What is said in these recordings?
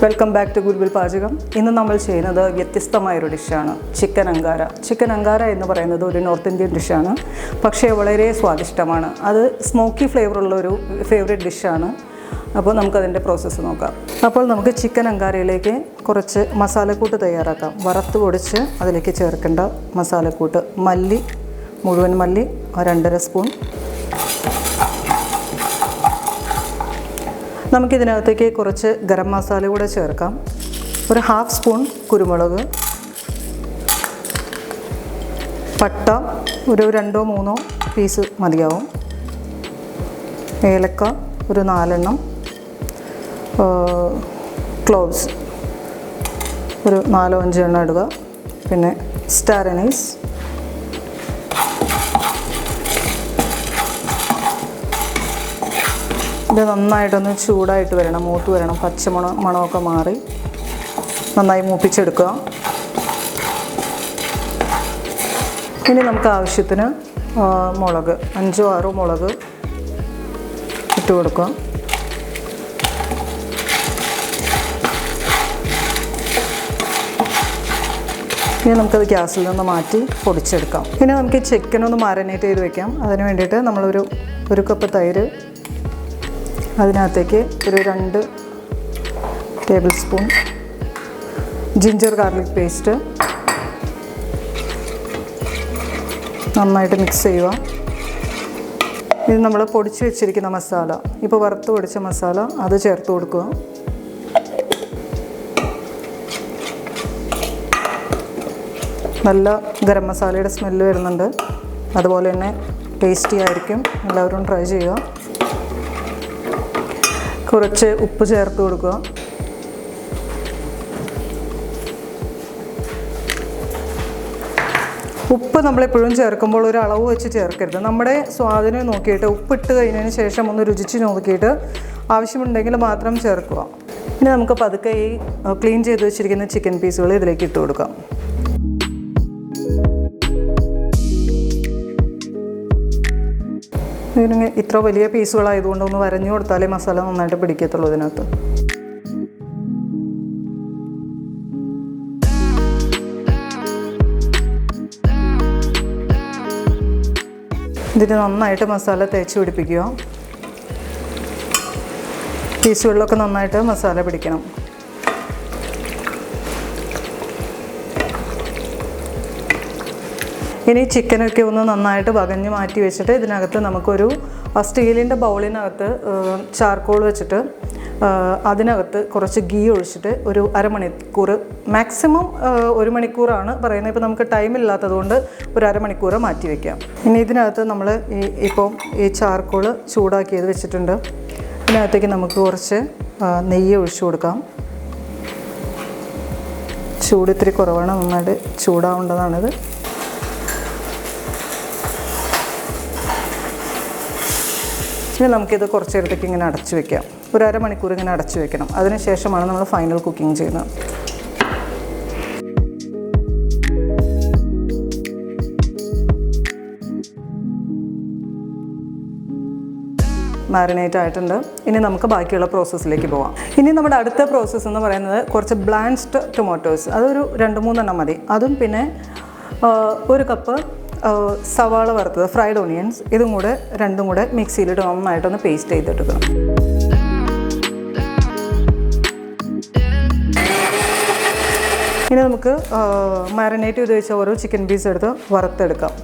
Welcome back to goodwill പാചകം. ഇന്ന് നമ്മൾ ചെയ്യുന്നത് വ്യത്യസ്തമായൊരു ഡിഷാണ്, ചിക്കൻ അങ്കാര. ചിക്കൻ അങ്കാര എന്ന് പറയുന്നത് ഒരു നോർത്ത് ഇന്ത്യൻ ഡിഷാണ്, പക്ഷേ വളരെ സ്വാദിഷ്ടമാണ്. അത് സ്മോക്കി ഫ്ലേവറുള്ളൊരു ഫേവറേറ്റ് ഡിഷാണ്. അപ്പോൾ നമുക്കതിൻ്റെ പ്രോസസ്സ് നോക്കാം. അപ്പോൾ നമുക്ക് ചിക്കൻ അങ്കാരയിലേക്ക് കുറച്ച് മസാലക്കൂട്ട് തയ്യാറാക്കാം. വറുത്ത് പൊടിച്ച് അതിലേക്ക് ചേർക്കേണ്ട മസാലക്കൂട്ട്: മല്ലി, മുഴുവൻ മല്ലി 2.5 സ്പൂൺ. നമുക്കിതിനകത്തേക്ക് കുറച്ച് ഗരം മസാല കൂടെ ചേർക്കാം. ഒരു 1/2 സ്പൂൺ കുരുമുളക്, പട്ട ഒരു 2-3 പീസ് മതിയാവും, ഏലക്ക ഒരു 4 എണ്ണം, ക്ലോവ്സ് ഒരു 4-5 എണ്ണം ഇടുക, പിന്നെ സ്റ്റാർ അനീസ്, ഇത് നന്നായിട്ടൊന്ന് ചൂടായിട്ട് വരണം, മൂത്ത് വരണം, മണമൊക്കെ മാറി നന്നായി മൂപ്പിച്ചെടുക്കുക. ഇനി നമുക്ക് ആവശ്യത്തിന് മുളക് 5-6 മുളക് ഇട്ട് കൊടുക്കുക. ഇനി നമുക്കത് ഗ്യാസിൽ നിന്ന് മാറ്റി പൊടിച്ചെടുക്കാം. ഇനി നമുക്ക് ഈ ചിക്കനൊന്ന് മാരിനേറ്റ് ചെയ്ത് വെക്കാം. അതിന് വേണ്ടിയിട്ട് ഒരു കപ്പ് തൈര്, അതിനകത്തേക്ക് ഒരു 2 table spoon ginger garlic paste നന്നായിട്ട് മിക്സ് ചെയ്യുക. ഇത് നമ്മൾ പൊടിച്ച് വെച്ചിരിക്കുന്ന മസാല, ഇപ്പോൾ വറുത്ത് പൊടിച്ച മസാല അത് ചേർത്ത് കൊടുക്കുക. നല്ല ഗരം മസാലയുടെ സ്മെല്ല് വരുന്നുണ്ട്, അതുപോലെ തന്നെ ടേസ്റ്റി ആയിരിക്കും. എല്ലാവരും ട്രൈ ചെയ്യുക. കുറച്ച് ഉപ്പ് ചേർത്ത് കൊടുക്കുക. ഉപ്പ് നമ്മളെപ്പോഴും ചേർക്കുമ്പോൾ ഒരു അളവ് വെച്ച് ചേർക്കരുത്. നമ്മുടെ സ്വാദിനെ നോക്കിയിട്ട് ഉപ്പിട്ട് കഴിഞ്ഞതിന് ശേഷം ഒന്ന് രുചിച്ച് നോക്കിയിട്ട് ആവശ്യമുണ്ടെങ്കിൽ മാത്രം ചേർക്കുക. ഇനി നമുക്ക് പതുക്കെ ഈ ക്ലീൻ ചെയ്ത് വെച്ചിരിക്കുന്ന ചിക്കൻ പീസുകൾ ഇതിലേക്ക് ഇട്ട് കൊടുക്കാം. ഇതിന് ഇത്ര വലിയ പീസുകളായതുകൊണ്ട് ഒന്ന് വരഞ്ഞു കൊടുത്താലേ മസാല നന്നായിട്ട് പിടിക്കത്തുള്ളൂ ഇതിനകത്ത്. ഇതിന് നന്നായിട്ട് മസാല തേച്ച് പിടിപ്പിക്കുക. പീസുകളിലൊക്കെ നന്നായിട്ട് മസാല പിടിക്കണം. ഇനി ചിക്കനൊക്കെ ഒന്ന് നന്നായിട്ട് വകഞ്ഞ് മാറ്റി വെച്ചിട്ട് ഇതിനകത്ത് നമുക്കൊരു സ്റ്റീലിൻ്റെ ബൗളിനകത്ത് ചാർക്കോൾ വെച്ചിട്ട് അതിനകത്ത് കുറച്ച് ഗീ ഒഴിച്ചിട്ട് ഒരു അരമണിക്കൂർ, മാക്സിമം 1 മണിക്കൂറാണ് പറയുന്നത്. ഇപ്പോൾ നമുക്ക് ടൈമില്ലാത്തത് കൊണ്ട് ഒരു അരമണിക്കൂർ മാറ്റി വയ്ക്കാം. ഇനി ഇതിനകത്ത് നമ്മൾ ഈ ചാർക്കോൾ ചൂടാക്കിയത് വെച്ചിട്ടുണ്ട്. ഇതിനകത്തേക്ക് നമുക്ക് കുറച്ച് നെയ്യ് ഒഴിച്ചു കൊടുക്കാം. ചൂട് ഇത്തിരി കുറവാണ്, നന്നായിട്ട് ചൂടാവേണ്ടതാണിത്. ഇനി നമുക്കിത് കുറച്ച് നേരത്തേക്ക് ഇങ്ങനെ അടച്ചു വയ്ക്കാം. ഒരു അരമണിക്കൂർ ഇങ്ങനെ അടച്ചു വയ്ക്കണം. അതിനുശേഷമാണ് നമ്മൾ ഫൈനൽ കുക്കിംഗ് ചെയ്യുന്നത്. മാരിനേറ്റ് ആയിട്ടുണ്ട്. ഇനി നമുക്ക് ബാക്കിയുള്ള പ്രോസസ്സിലേക്ക് പോവാം. ഇനി നമ്മുടെ അടുത്ത പ്രോസസ്സ് എന്ന് പറയുന്നത് കുറച്ച് ബ്ലാൻച്ച്ഡ് ടൊമാറ്റോസ്, അതൊരു 2-3 എണ്ണം മതി. അതും പിന്നെ 1 കപ്പ് സവാള വറുത്തത്, ഫ്രൈഡ് ഓണിയൻസ്, ഇതും കൂടെ 2ഉം കൂടെ മിക്സിയിലിട്ട് നന്നായിട്ടൊന്ന് പേസ്റ്റ് ചെയ്തെടുക്കണം. ഇനി നമുക്ക് മാരിനേറ്റ് ചെയ്ത് വെച്ച ഓരോ ചിക്കൻ പീസ് എടുത്ത് വറുത്തെടുക്കാം.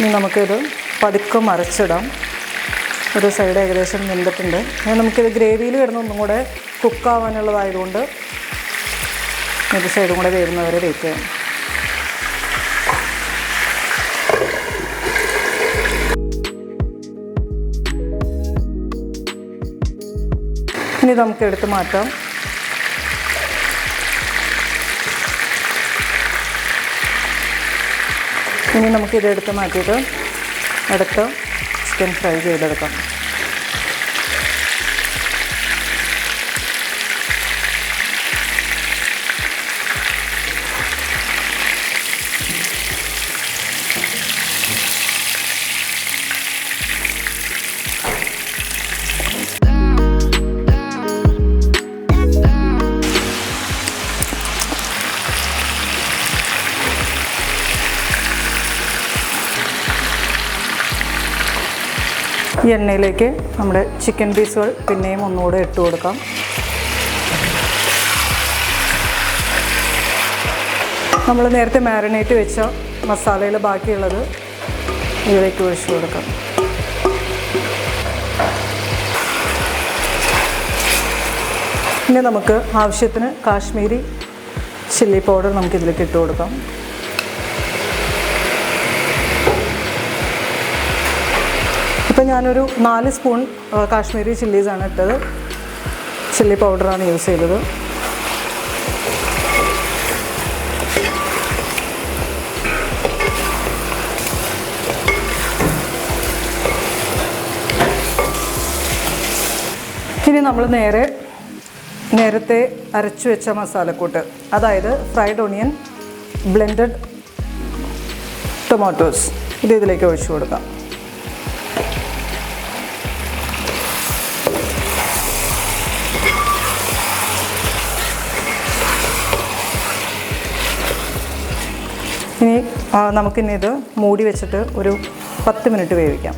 ഇനി നമുക്കിത് പതുക്കെ മറിച്ചിടാം. ഒരു സൈഡ് ഏകദേശം വെന്തിട്ടുണ്ട്. ഇനി നമുക്കിത് ഗ്രേവിയിൽ കിടന്ന് ഒന്നും കൂടെ കുക്കാവാനുള്ളതായതുകൊണ്ട് ഒരു സൈഡും കൂടെ വേവുന്നവരെ വെയിറ്റ് ചെയ്യാം. ഇനി നമുക്ക് എടുത്ത് മാറ്റാം. ഇനി നമുക്കിതെടുത്ത് മാറ്റിയിട്ട് അടുത്ത ചിക്കൻ ഫ്രൈ ചെയ്തെടുക്കാം. ഈ എണ്ണയിലേക്ക് നമ്മുടെ ചിക്കൻ പീസുകൾ പിന്നെയും ഒന്നുകൂടെ ഇട്ട് കൊടുക്കാം. നമ്മൾ നേരത്തെ മാരിനേറ്റ് വെച്ച മസാലയിൽ ബാക്കിയുള്ളത് ഇതിലേക്ക് ഒഴിച്ചു കൊടുക്കാം. ഇനി നമുക്ക് ആവശ്യത്തിന് കാശ്മീരി ചില്ലി പൗഡർ നമുക്കിതിലേക്ക് ഇട്ട് കൊടുക്കാം. ഇപ്പോൾ ഞാനൊരു 4 സ്പൂൺ കാശ്മീരി ചില്ലീസാണ് ഇട്ടത്. ചില്ലി പൗഡറാണ് യൂസ് ചെയ്തത്. ഇനി നമ്മൾ നേരത്തെ അരച്ചു വെച്ച മസാലക്കൂട്ട്, അതായത് ഫ്രൈഡ് ഓണിയൻ, ബ്ലെൻഡഡ് ടൊമാറ്റോസ്, ഇതിലേക്ക് ഒഴിച്ചു കൊടുക്കാം. ഇനി നമുക്കിനി ഇത് മൂടി വെച്ചിട്ട് ഒരു 10 മിനിറ്റ് വേവിക്കാം.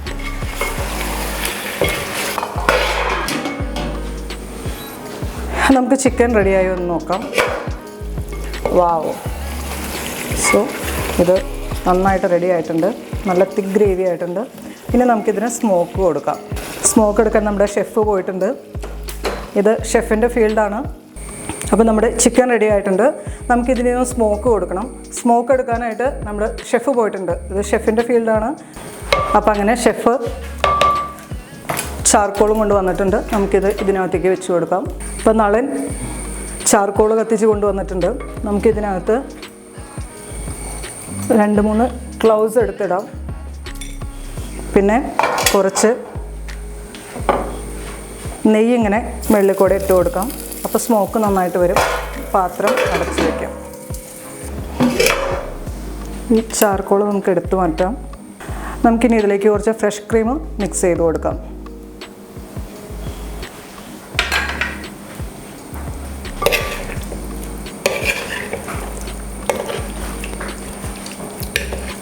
നമുക്ക് ചിക്കൻ റെഡിയായോ എന്ന് നോക്കാം. വാവ്! സോ ഇത് നന്നായിട്ട് റെഡി ആയിട്ടുണ്ട്. നല്ല തിക്ക് ഗ്രേവി ആയിട്ടുണ്ട്. ഇനി നമുക്കിതിന് സ്മോക്ക് കൊടുക്കാം. സ്മോക്ക് എടുക്കാൻ നമ്മുടെ ഷെഫ് പോയിട്ടുണ്ട്. ഇത് ഷെഫിൻ്റെ ഫീൽഡാണ്. അപ്പോൾ നമ്മുടെ ചിക്കൻ റെഡി ആയിട്ടുണ്ട്. നമുക്കിതിന് സ്മോക്ക് കൊടുക്കണം. സ്മോക്ക് എടുക്കാനായിട്ട് നമ്മുടെ ഷെഫ് പോയിട്ടുണ്ട്. ഇത് ഷെഫിൻ്റെ ഫീൽഡാണ്. അപ്പോൾ അങ്ങനെ ഷെഫ് ചാർക്കോളും കൊണ്ട് വന്നിട്ടുണ്ട്. നമുക്കിത് ഇതിനകത്തേക്ക് വെച്ച് കൊടുക്കാം. ഇപ്പോൾ നളൻ ചാർക്കോൾ കത്തിച്ച് കൊണ്ടുവന്നിട്ടുണ്ട്. നമുക്കിതിനകത്ത് 2-3 ക്ലൗസ് എടുത്തിടാം. പിന്നെ കുറച്ച് നെയ്യ് ഇങ്ങനെ വെള്ളിൽ കൂടെ ഇട്ട് കൊടുക്കാം. അപ്പോൾ സ്മോക്ക് നന്നായിട്ട് വരും. പാത്രം അടച്ച് വയ്ക്കാം. ഈ ചാർക്കോൾ നമുക്ക് എടുത്തു മാറ്റാം. നമുക്കിനി ഇതിലേക്ക് കുറച്ച് ഫ്രഷ് ക്രീം മിക്സ് ചെയ്ത് കൊടുക്കാം.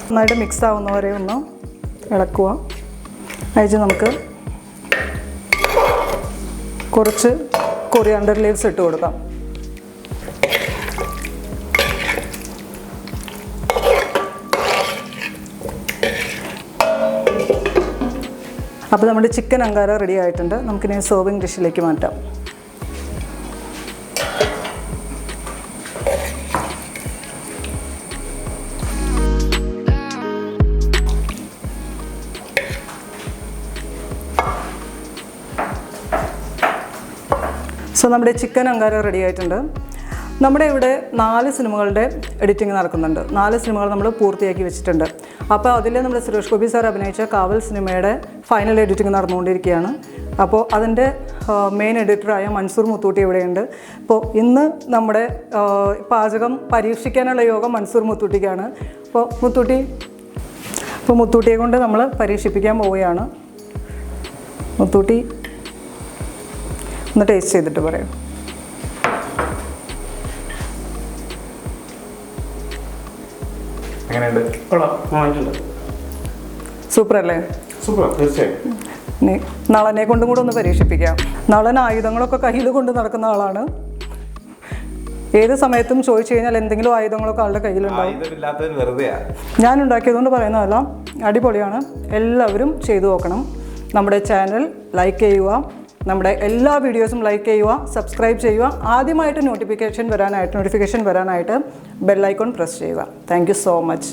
നന്നായിട്ട് മിക്സ് ആവുന്നവരെ ഒന്ന് ഇളക്കുക. അതിന് നമുക്ക് കുറച്ച് കൊറിയാണ്ടർ ലീവ്സ് ഇട്ട് കൊടുക്കാം. അപ്പോൾ നമ്മുടെ ചിക്കൻ അങ്കാര റെഡി ആയിട്ടുണ്ട്. നമുക്കിനി സെർവിങ് ഡിഷിലേക്ക് മാറ്റാം. സോ നമ്മുടെ ചിക്കൻ അങ്കാര റെഡി ആയിട്ടുണ്ട്. നമ്മുടെ ഇവിടെ 4 സിനിമകളുടെ എഡിറ്റിംഗ് നടക്കുന്നുണ്ട്. 4 സിനിമകൾ നമ്മൾ പൂർത്തിയാക്കി വെച്ചിട്ടുണ്ട്. അപ്പോൾ അതിൽ നമ്മുടെ സുരേഷ് ഗോപി സാർ അഭിനയിച്ച കാവൽ സിനിമയുടെ ഫൈനൽ എഡിറ്റിംഗ് നടന്നുകൊണ്ടിരിക്കുകയാണ്. അപ്പോൾ അതിൻ്റെ മെയിൻ എഡിറ്ററായ മൻസൂർ മുത്തൂട്ടി ഇവിടെയുണ്ട്. അപ്പോൾ ഇന്ന് നമ്മുടെ പാചകം പരീക്ഷിക്കാനുള്ള യോഗം മൻസൂർ മുത്തൂട്ടിക്കാണ്. അപ്പോൾ മുത്തൂട്ടിയെ കൊണ്ട് നമ്മൾ പരീക്ഷിപ്പിക്കാൻ പോവുകയാണ്. മുത്തൂട്ടി ഒന്ന് ടേസ്റ്റ് ചെയ്തിട്ട് പറയാം. സൂപ്പർ അല്ലേ? സൂപ്പർ, തീർച്ചയായും. നളനെ കൊണ്ടും കൂടെ ഒന്ന് പരീക്ഷിപ്പിക്കാം. നളൻ ആയുധങ്ങളൊക്കെ കയ്യിൽ കൊണ്ട് നടക്കുന്ന ആളാണ്. ഏത് സമയത്തും ചോദിച്ചു കഴിഞ്ഞാൽ എന്തെങ്കിലും ആയുധങ്ങളൊക്കെ ആളുടെ കയ്യിലുണ്ടാവും. ഞാൻ ഉണ്ടാക്കിയതുകൊണ്ട് പറയുന്നതല്ല, അടിപൊളിയാണ്. എല്ലാവരും ചെയ്തു നോക്കണം. നമ്മുടെ ചാനൽ ലൈക്ക് ചെയ്യുക. നമ്മുടെ എല്ലാ വീഡിയോസും ലൈക്ക് ചെയ്യുക, സബ്സ്ക്രൈബ് ചെയ്യുക. ആദ്യമായിട്ട് നോട്ടിഫിക്കേഷൻ വരാനായിട്ട് ബെൽ ഐക്കൺ പ്രസ് ചെയ്യുക. Thank you so much.